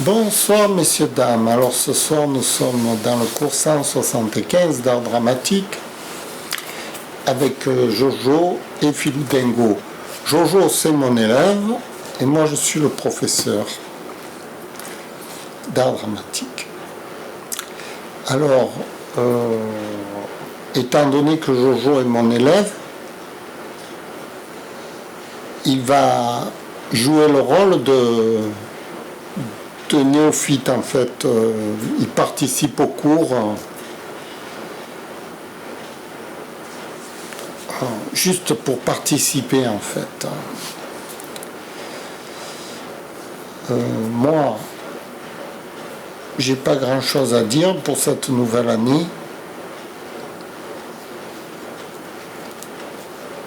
Bonsoir messieurs, dames. Alors ce soir nous sommes dans le cours 175 d'art dramatique avec Jojo et Philou Dingo. Jojo c'est mon élève et moi je suis le professeur d'art dramatique. Alors, étant donné que Jojo est mon élève, il va jouer le rôle de néophyte en fait. Il participe au cours juste pour participer en fait. Moi, j'ai pas grand chose à dire pour cette nouvelle année.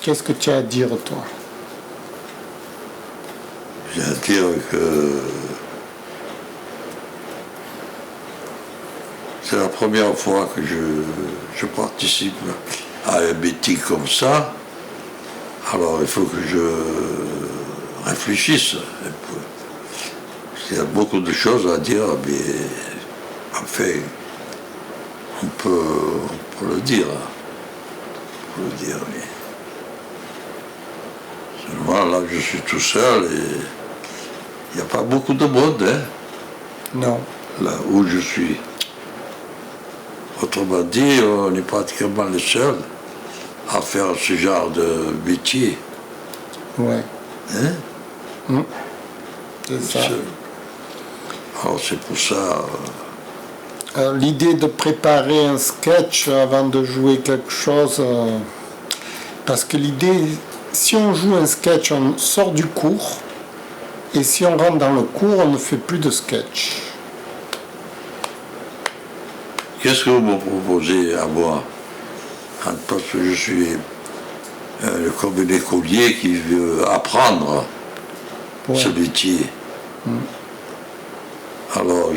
Qu'est-ce que tu as à dire toi? J'ai à dire que c'est la première fois que je participe à un meeting comme ça. Alors il faut que je réfléchisse un peu. Il y a beaucoup de choses à dire, mais enfin, on peut le dire. On peut le dire, oui. Seulement là, je suis tout seul et il n'y a pas beaucoup de monde, hein? Non. Là où je suis. Autrement dit, on est pratiquement les seuls à faire ce genre de métier. Ouais. Hein? C'est ça. Alors c'est pour ça... L'idée de préparer un sketch avant de jouer quelque chose, parce que l'idée, si on joue un sketch, on sort du cours, et si on rentre dans le cours, on ne fait plus de sketch. Qu'est-ce que vous me proposez à moi? Parce que je suis comme un écolier qui veut apprendre ce métier. Alors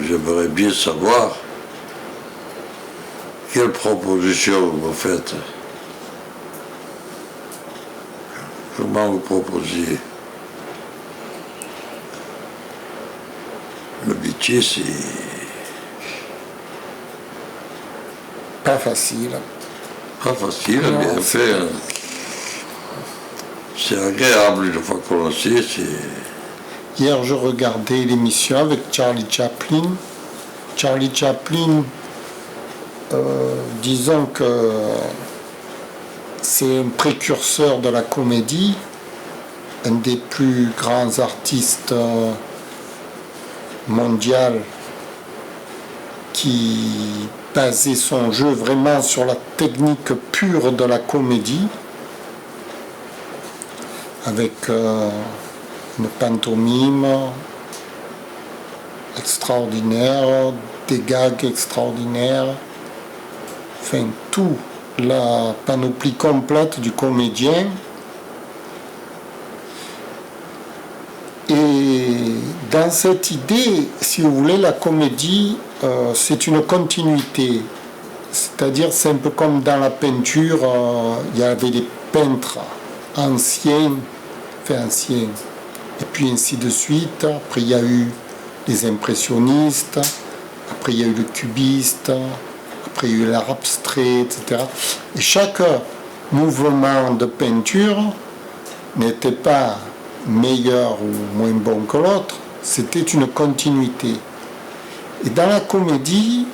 j'aimerais bien savoir quelle proposition vous me faites. Comment vous proposez? Le métier, c'est... Pas facile. Pas facile, Non, bien fait. C'est agréable une fois qu'on le sait. Hier, je regardais l'émission avec Charlie Chaplin. Charlie Chaplin, disons que c'est un précurseur de la comédie, un des plus grands artistes mondiaux qui basait son jeu vraiment sur la technique pure de la comédie, avec une pantomime extraordinaire, des gags extraordinaires, enfin tout, la panoplie complète du comédien. Et dans cette idée, si vous voulez, la comédie, c'est une continuité. C'est-à-dire, c'est un peu comme dans la peinture, il y avait des peintres anciens, et puis ainsi de suite. Après, il y a eu les impressionnistes, après, il y a eu le cubiste, après, il y a eu l'art abstrait, etc. Et chaque mouvement de peinture n'était pas meilleur ou moins bon que l'autre, c'était une continuité. Et dans la comédie,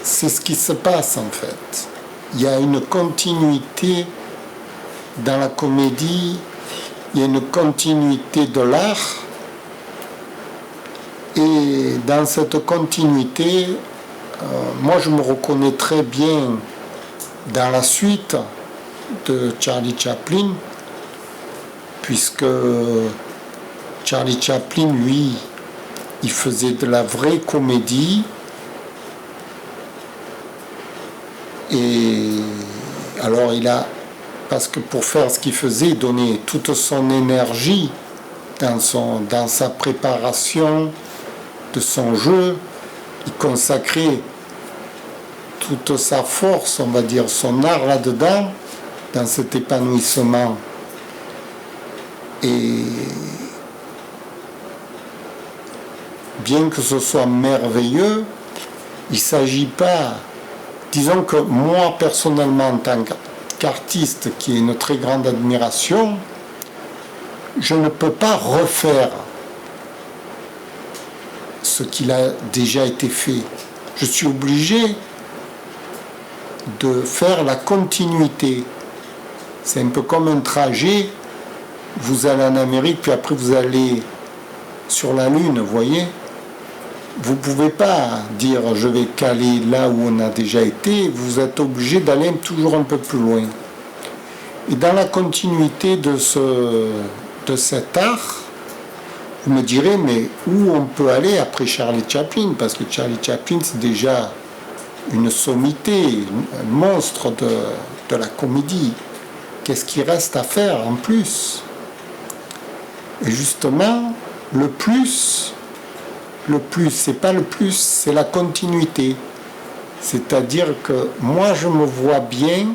c'est ce qui se passe en fait. Il y a une continuité dans la comédie, il y a une continuité de l'art, et dans cette continuité, moi je me reconnais très bien dans la suite de Charlie Chaplin, puisque Charlie Chaplin, lui, il faisait de la vraie comédie, et alors parce que pour faire ce qu'il faisait, il donnait toute son énergie dans sa préparation de son jeu, il consacrait toute sa force, on va dire, son art là-dedans, dans cet épanouissement. Et bien que ce soit merveilleux, il ne s'agit pas, disons que moi personnellement en tant qu'artiste qui est une très grande admiration, je ne peux pas refaire ce qu'il a déjà été fait. Je suis obligé de faire la continuité. C'est un peu comme un trajet. Vous allez en Amérique, puis après vous allez sur la Lune, vous voyez. Vous ne pouvez pas dire je vais caler là où on a déjà été. Vous êtes obligé d'aller toujours un peu plus loin. Et dans la continuité de cet art, vous me direz, mais où on peut aller après Charlie Chaplin? Parce que Charlie Chaplin, c'est déjà une sommité, un monstre de la comédie. Qu'est-ce qu'il reste à faire en plus? Et justement, le plus, c'est pas le plus, c'est la continuité. C'est-à-dire que moi, je me vois bien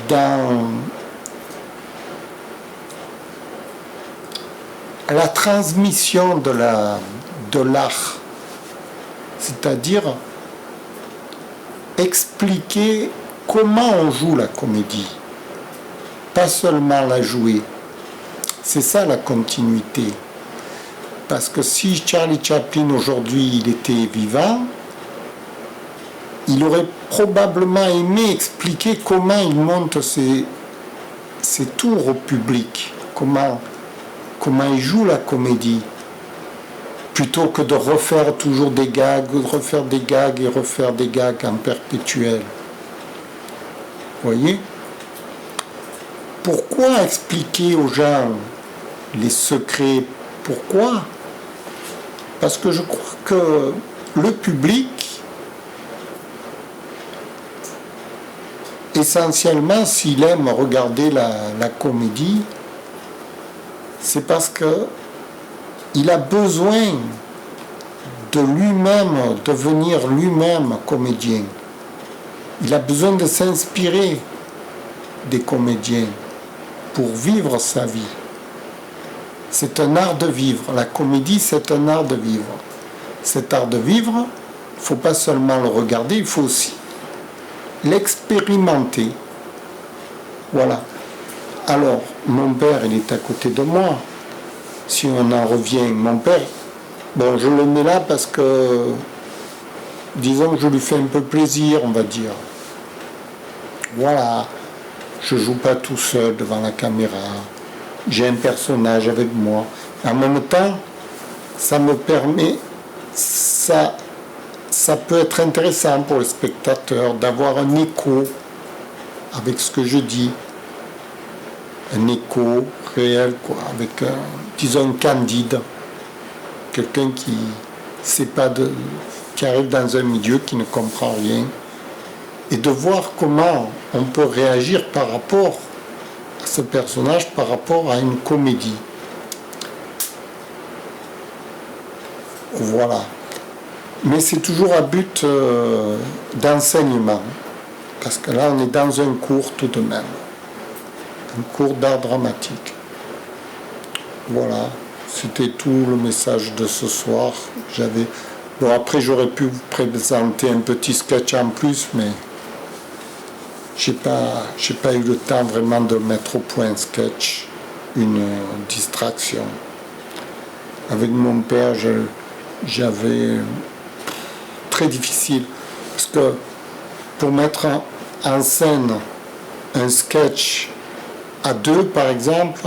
dans la transmission de l'art, c'est-à-dire expliquer comment on joue la comédie, pas seulement la jouer. C'est ça la continuité. Parce que si Charlie Chaplin aujourd'hui il était vivant, il aurait probablement aimé expliquer comment il monte ses tours au public, comment il joue la comédie, plutôt que de refaire toujours des gags, de refaire des gags et refaire des gags en perpétuel. Vous voyez? Pourquoi expliquer aux gens les secrets? Pourquoi? Parce que je crois que le public, essentiellement, s'il aime regarder la comédie, c'est parce que il a besoin de lui-même, devenir lui-même comédien. Il a besoin de s'inspirer des comédiens pour vivre sa vie. C'est un art de vivre. La comédie, c'est un art de vivre. Cet art de vivre, il ne faut pas seulement le regarder, il faut aussi l'expérimenter. Voilà. Alors, mon père, il est à côté de moi. Si on en revient, mon père, bon, je le mets là parce que, disons que je lui fais un peu plaisir, on va dire. Voilà. Je ne joue pas tout seul devant la caméra. J'ai un personnage avec moi. En même temps, ça me permet, ça peut être intéressant pour le spectateur d'avoir un écho avec ce que je dis. Un écho réel, quoi, avec disons, un candide. Quelqu'un qui sait pas qui arrive dans un milieu, qui ne comprend rien. Et de voir comment on peut réagir par rapport à ce personnage, par rapport à une comédie. Voilà. Mais c'est toujours à but d'enseignement. Parce que là, on est dans un cours tout de même. Un cours d'art dramatique. Voilà. C'était tout le message de ce soir. Bon, après, j'aurais pu vous présenter un petit sketch en plus, mais j'ai pas eu le temps vraiment de mettre au point un sketch, une distraction. Avec mon père, j'avais très difficile, parce que pour mettre en scène un sketch à deux, par exemple,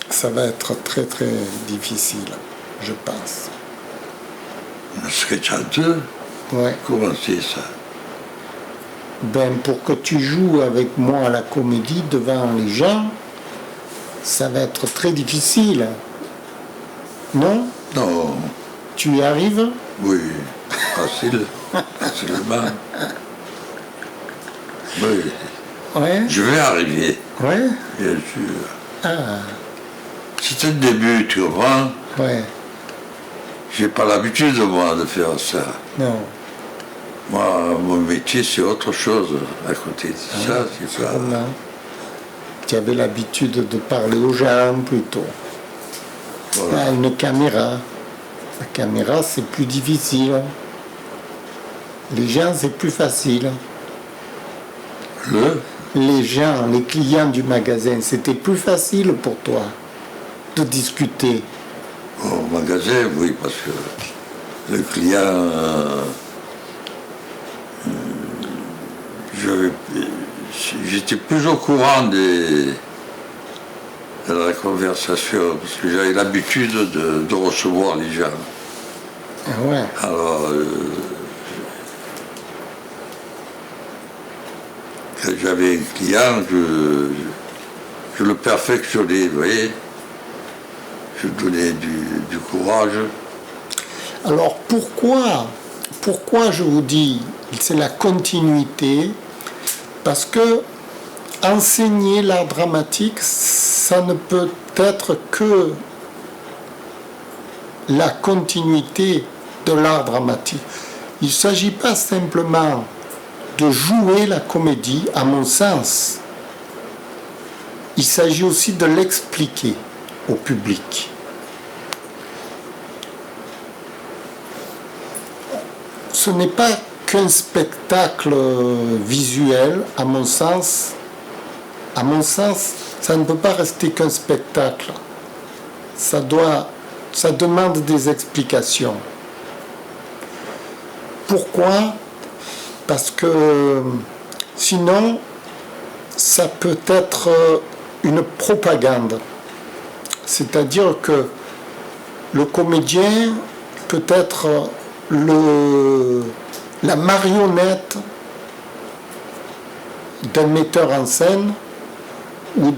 ça va être très très difficile, je pense. Un sketch à deux? Ouais. Comment c'est ça? Ben, pour que tu joues avec moi à la comédie devant les gens, ça va être très difficile. Non? Non. Tu y arrives? Oui, facile. Facilement. Oui. Ouais. Je vais arriver. Ouais. Bien sûr. Ah. C'est un début, tu comprends? Ouais. j'ai pas l'habitude, moi, de faire ça. Non. Moi, mon métier, c'est autre chose à côté de ça. C'est pas... Voilà. Tu avais l'habitude de parler aux gens plutôt. Voilà. Ah, une caméra. La caméra, c'est plus difficile. Les gens, c'est plus facile. Les gens, les clients du magasin, c'était plus facile pour toi de discuter. Au magasin, oui, parce que le client, j'étais plus au courant de la conversation, parce que j'avais l'habitude de recevoir les gens. Ah ouais. Alors, quand j'avais un client, je le perfectionnais, vous voyez. Je donnais du courage. Alors pourquoi je vous dis, c'est la continuité, parce que enseigner l'art dramatique, ça ne peut être que la continuité de l'art dramatique. Il ne s'agit pas simplement de jouer la comédie, à mon sens. Il s'agit aussi de l'expliquer au public. Ce n'est pas qu'un spectacle visuel, à mon sens. À mon sens, ça ne peut pas rester qu'un spectacle. Ça demande des explications. Pourquoi ? Parce que sinon, ça peut être une propagande. C'est-à-dire que le comédien peut être la marionnette d'un metteur en scène ou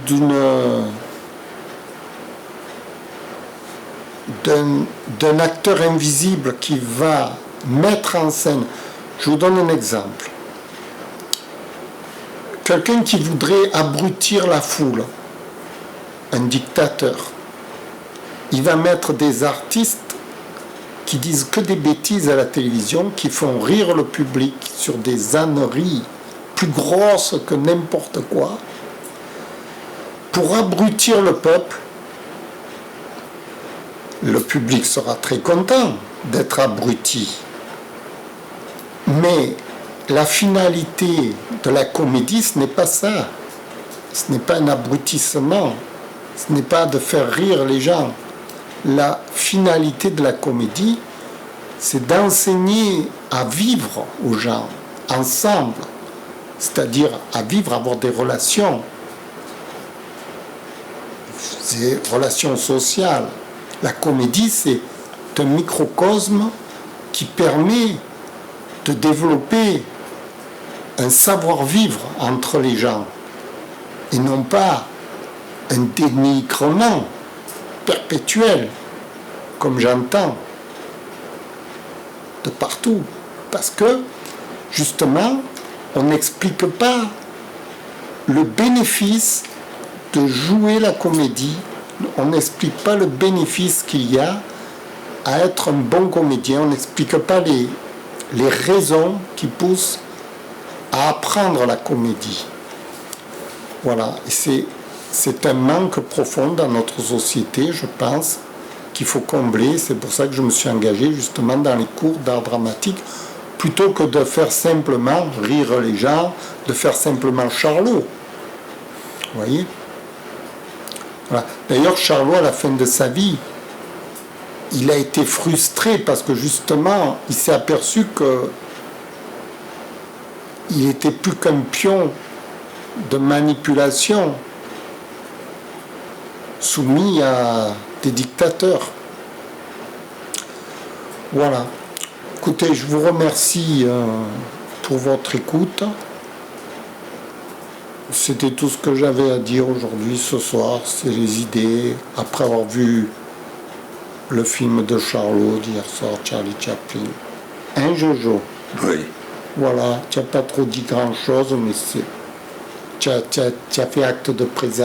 d'un acteur invisible qui va mettre en scène. Je vous donne un exemple. Quelqu'un qui voudrait abrutir la foule, un dictateur, il va mettre des artistes qui disent que des bêtises à la télévision, qui font rire le public sur des âneries plus grosses que n'importe quoi, pour abrutir le peuple. Le public sera très content d'être abruti. Mais la finalité de la comédie, ce n'est pas ça. Ce n'est pas un abrutissement. Ce n'est pas de faire rire les gens. La finalité de la comédie, c'est d'enseigner à vivre aux gens, ensemble. C'est-à-dire à vivre, à avoir des relations. Des relations sociales. La comédie, c'est un microcosme qui permet de développer un savoir-vivre entre les gens et non pas un dénigrement perpétuel, comme j'entends de partout. Parce que, justement, on n'explique pas le bénéfice de jouer la comédie, on n'explique pas le bénéfice qu'il y a à être un bon comédien, on n'explique pas les raisons qui poussent à apprendre la comédie. Voilà, c'est un manque profond dans notre société, je pense, qu'il faut combler. C'est pour ça que je me suis engagé justement dans les cours d'art dramatique, plutôt que de faire simplement rire les gens, de faire simplement Charlot. Vous voyez ? Voilà. D'ailleurs, Charlot, à la fin de sa vie, il a été frustré parce que justement, il s'est aperçu qu'il n'était plus qu'un pion de manipulation soumis à des dictateurs. Voilà. Écoutez, je vous remercie pour votre écoute. C'était tout ce que j'avais à dire aujourd'hui, ce soir. C'est les idées, après avoir vu le film de Charlot d'hier soir, Charlie Chaplin. Hein, Jojo? Oui. Voilà, tu n'as pas trop dit grand-chose, mais tu as fait acte de présence.